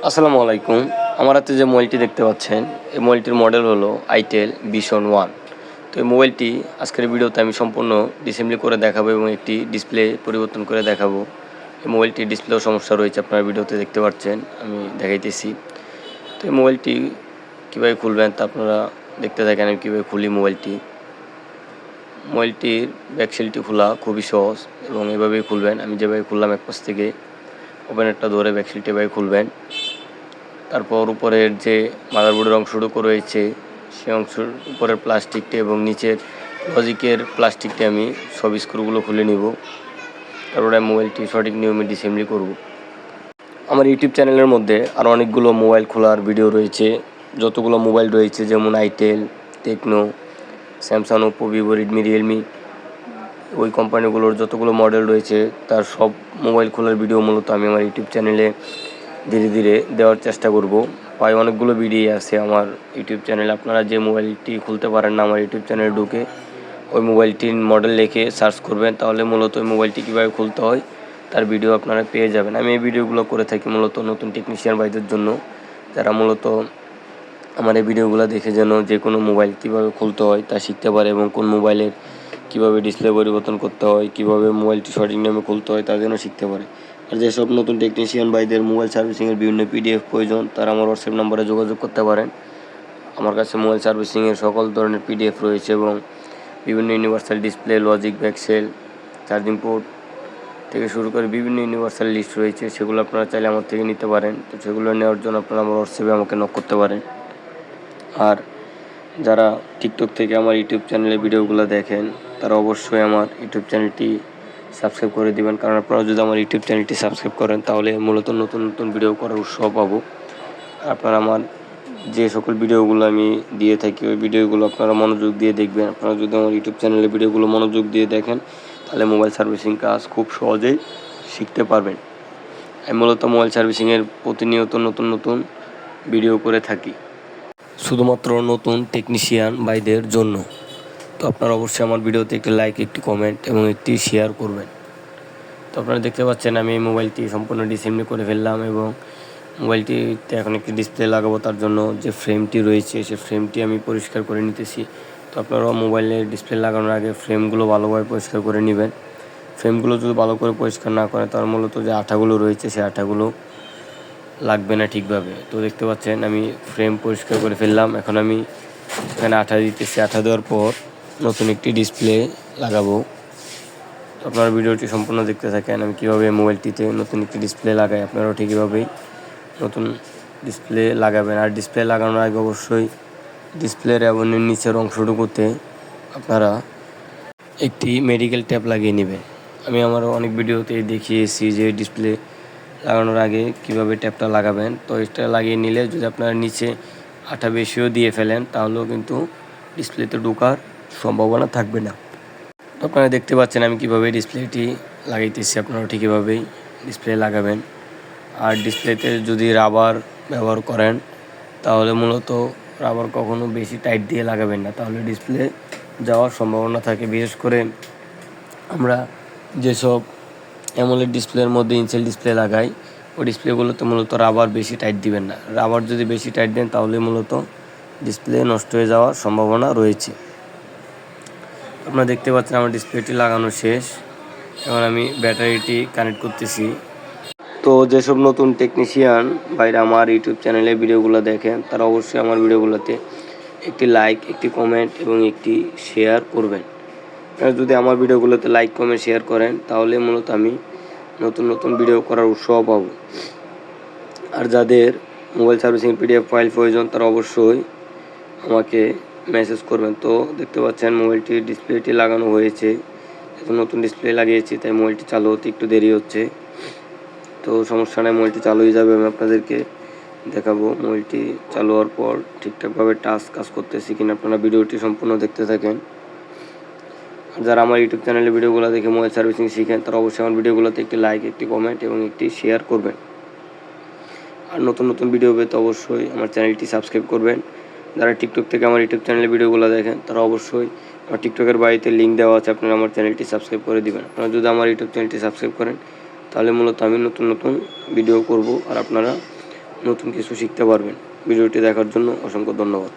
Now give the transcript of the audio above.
আসসালামু আলাইকুম। আমার হাতে যে মোবাইলটি দেখতে পাচ্ছেন, এই মোবাইলটির মডেল হলো আইটেল ভিশন 1। তো এই মোবাইলটি আজকের ভিডিওতে আমি সম্পূর্ণ ডিসেম্বলি করে দেখাবো এবং একটি ডিসপ্লে পরিবর্তন করে দেখাবো। এই মোবাইলটির ডিসপ্লেও সমস্যা রয়েছে, আপনারা ভিডিওতে দেখতে পাচ্ছেন, আমি দেখাইতেছি। তো এই মোবাইলটি কীভাবে খুলবেন তা আপনারা দেখতে থাকেন আমি কীভাবে খুলি মোবাইলটি। মোবাইলটির ব্যাকসেলটি খোলা খুবই সহজ এবং এভাবেই খুলবেন। আমি যেভাবে খুললাম এক পাশ থেকে ওপেনারটা ধরে ব্যাকসেলটি এভাবে খুলবেন। তারপর উপরের যে মাদারবোর্ডের অংশটুকু রয়েছে সেই অংশের উপরের প্লাস্টিকটি এবং নিচের লজিকের প্লাস্টিকটি আমি সব স্ক্রুগুলো খুলে নিব। তারপরে মোবাইলটি সঠিক নিয়মে ডিসেম্বলি করব। আমার ইউটিউব চ্যানেলের মধ্যে আরও অনেকগুলো মোবাইল খোলার ভিডিও রয়েছে। যতগুলো মোবাইল রয়েছে যেমন itel, Tecno, Samsung, Oppo, Vivo, Redmi, Realme, ওই কোম্পানিগুলোর যতগুলো মডেল রয়েছে তার সব মোবাইল খোলার ভিডিও মূলত আমি আমার ইউটিউব চ্যানেলে ধীরে ধীরে দেওয়ার চেষ্টা করব। প্রায় অনেকগুলো ভিডিও আছে আমার ইউটিউব চ্যানেলে। আপনারা যে মোবাইলটি খুলতে পারেন না আমার ইউটিউব চ্যানেলে ঢুকে ওই মোবাইলটির মডেল লিখে সার্চ করবেন, তাহলে মূলত ওই মোবাইলটি কীভাবে খুলতে হয় তার ভিডিও আপনারা পেয়ে যাবেন। আমি এই ভিডিওগুলো করে থাকি মূলত নতুন টেকনিশিয়ান ভাইদের জন্য, যারা মূলত আমার এই ভিডিওগুলো দেখে যেন যে কোনো মোবাইল কীভাবে খুলতে হয় তা শিখতে পারে এবং কোন মোবাইলের কীভাবে ডিসপ্লে পরিবর্তন করতে হয়, কীভাবে মোবাইলটি সঠিক নিয়মে খুলতে হয় তা যেন শিখতে পারে। আর যেসব নতুন টেকনিশিয়ান ভাইদের মোবাইল সার্ভিসিংয়ের বিভিন্ন পিডিএফ প্রয়োজন তারা আমার হোয়াটসঅ্যাপ নাম্বারে যোগাযোগ করতে পারেন। আমার কাছে মোবাইল সার্ভিসিংয়ের সকল ধরনের পিডিএফ রয়েছে এবং বিভিন্ন universal display, logic, back shell, charging port থেকে শুরু করে বিভিন্ন ইউনিভার্সাল লিস্ট রয়েছে, সেগুলো আপনারা চাইলে আমার থেকে নিতে পারেন। তো সেগুলো নেওয়ার জন্য আপনারা আমার হোয়াটসঅ্যাপে আমাকে নক করতে পারেন। আর যারা টিকটক থেকে আমার ইউটিউব চ্যানেলে ভিডিওগুলো দেখেন তারা অবশ্যই আমার ইউটিউব চ্যানেলটি সাবস্ক্রাইব করে দেবেন, কারণ আপনারা যদি আমার ইউটিউব চ্যানেলটি সাবস্ক্রাইব করেন তাহলে মূলত নতুন নতুন ভিডিও করার উৎসাহ পাবো। আপনারা আমার যে সকল ভিডিওগুলো আমি দিয়ে থাকি ওই ভিডিওগুলো আপনারা মনোযোগ দিয়ে দেখবেন। আপনারা যদি আমার ইউটিউব চ্যানেলে ভিডিওগুলো মনোযোগ দিয়ে দেখেন তাহলে মোবাইল সার্ভিসিং কাজ খুব সহজেই শিখতে পারবেন। আমি মূলত মোবাইল সার্ভিসিংয়ের প্রতিনিয়ত নতুন নতুন ভিডিও করে থাকি শুধুমাত্র নতুন টেকনিশিয়ান ভাইদের জন্য। তো আপনারা অবশ্যই আমার ভিডিওতে একটি লাইক, একটি কমেন্ট এবং একটি শেয়ার করবেন। তো আপনারা দেখতে পাচ্ছেন আমি এই মোবাইলটি সম্পূর্ণ ডিসেম্বলি করে ফেললাম এবং মোবাইলটিতে এখন একটি ডিসপ্লে লাগাবো। তার জন্য যে ফ্রেমটি রয়েছে সেই ফ্রেমটি আমি পরিষ্কার করে নিতেছি। তো আপনারাও মোবাইলের ডিসপ্লে লাগানোর আগে ফ্রেমগুলো ভালোভাবে পরিষ্কার করে নেবেন। ফ্রেমগুলো যদি ভালো করে পরিষ্কার না করেন তার মূলত যে আঠাগুলো রয়েছে সেই আঠাগুলো লাগবে না ঠিকভাবে। তো দেখতে পাচ্ছেন আমি ফ্রেম পরিষ্কার করে ফেললাম। এখন আমি এখানে আঠা দিতেছি। আঠা দেওয়ার পর নতুন একটি ডিসপ্লে লাগাবো। তো আপনারা ভিডিওটি সম্পূর্ণ দেখতে থাকেন আমি কীভাবে মোবাইলটিতে নতুন একটি ডিসপ্লে লাগাই। আপনারাও ঠিক এভাবেই নতুন ডিসপ্লে লাগাবেন। আর ডিসপ্লে লাগানোর আগে অবশ্যই ডিসপ্লের এবং নিচের অংশটুকুতে আপনারা একটি মেডিকেল ট্যাপ লাগিয়ে নেবেন। আমি আমার অনেক ভিডিওতে দেখিয়েছি যে ডিসপ্লে লাগানোর আগে কিভাবে ট্যাপটা লাগাবেন। তো এটা লাগিয়ে নিলে যদি আপনারা নিচে আঠা বেশিও দিয়ে ফেলেন তাহলেও কিন্তু ডিসপ্লেতে ঢোকার সম্ভাবনা থাকবে না। তো আপনারা দেখতে পাচ্ছেন আমি কীভাবে ডিসপ্লেটি লাগাইতেছি, আপনারাও ঠিক এভাবেই ডিসপ্লে লাগাবেন। আর ডিসপ্লেতে যদি রাবার ব্যবহার করেন তাহলে মূলত রাবার কখনো বেশি টাইট দিয়ে লাগাবেন না, তাহলে ডিসপ্লে যাওয়ার সম্ভাবনা থাকে। বিশেষ করে আমরা যেসব অ্যামোলেড ডিসপ্লের মধ্যে ইনসেল ডিসপ্লে লাগাই ওই ডিসপ্লেগুলোতে মূলত রাবার বেশি টাইট দিবেন না। রাবার যদি বেশি টাইট দেন তাহলে মূলত ডিসপ্লে নষ্ট হয়ে যাওয়ার সম্ভাবনা রয়েছে। আপনারা দেখতে পাচ্ছেন আমার ডিসপ্লেটি লাগানো শেষ। এখন আমি ব্যাটারিটি কানেক্ট করতেছি। তো যেসব নতুন টেকনিশিয়ান ভাইরা আমার ইউটিউব চ্যানেলে ভিডিওগুলো দেখেন তারা অবশ্যই আমার ভিডিওগুলোতে একটি লাইক, একটি কমেন্ট এবং একটি শেয়ার করবেন। যদি আমার ভিডিওগুলোতে লাইক, কমেন্ট, শেয়ার করেন তাহলে মূলত আমি নতুন নতুন ভিডিও করার উৎসাহ পাবো। আর যাদের মোবাইল সার্ভিসিং পিডিএফ ফাইল প্রয়োজন তারা অবশ্যই আমাকে মেসেজ করবেন। তো দেখতে পাচ্ছেন মোবাইলটির ডিসপ্লেটি লাগানো হয়েছে। এখন নতুন ডিসপ্লে লাগিয়েছি তাই মোবাইলটি চালু হতে একটু দেরি হচ্ছে। তো সমস্যা নেই, মোবাইলটি চালু হয়ে যাবে। আমি আপনাদেরকে দেখাবো মোবাইলটি চালু হওয়ার পর ঠিকঠাকভাবে কাজ করতেছি কিনা। আপনারা ভিডিওটি সম্পূর্ণ দেখতে থাকেন। যারা আমার ইউটিউব চ্যানেলে ভিডিওগুলো দেখে মোবাইল সার্ভিসিং শিখেন তারা অবশ্যই আমার ভিডিওগুলোতে একটি লাইক, একটি কমেন্ট এবং একটি শেয়ার করবেন। আর নতুন নতুন ভিডিও পেতে অবশ্যই আমার চ্যানেলটি সাবস্ক্রাইব করবেন। যারা টিকটক থেকে আমার ইউটিউব চ্যানেলে ভিডিওগুলো দেখেন তারা অবশ্যই আমার টিকটকের বাড়িতে লিঙ্ক দেওয়া আছে, আপনারা আমার চ্যানেলটি সাবস্ক্রাইব করে দেবেন। আপনারা যদি আমার ইউটিউব চ্যানেলটি সাবস্ক্রাইব করেন তাহলে মূলত আমি নতুন নতুন ভিডিও করব আর আপনারা নতুন কিছু শিখতে পারবেন। ভিডিওটি দেখার জন্য অসংখ্য ধন্যবাদ।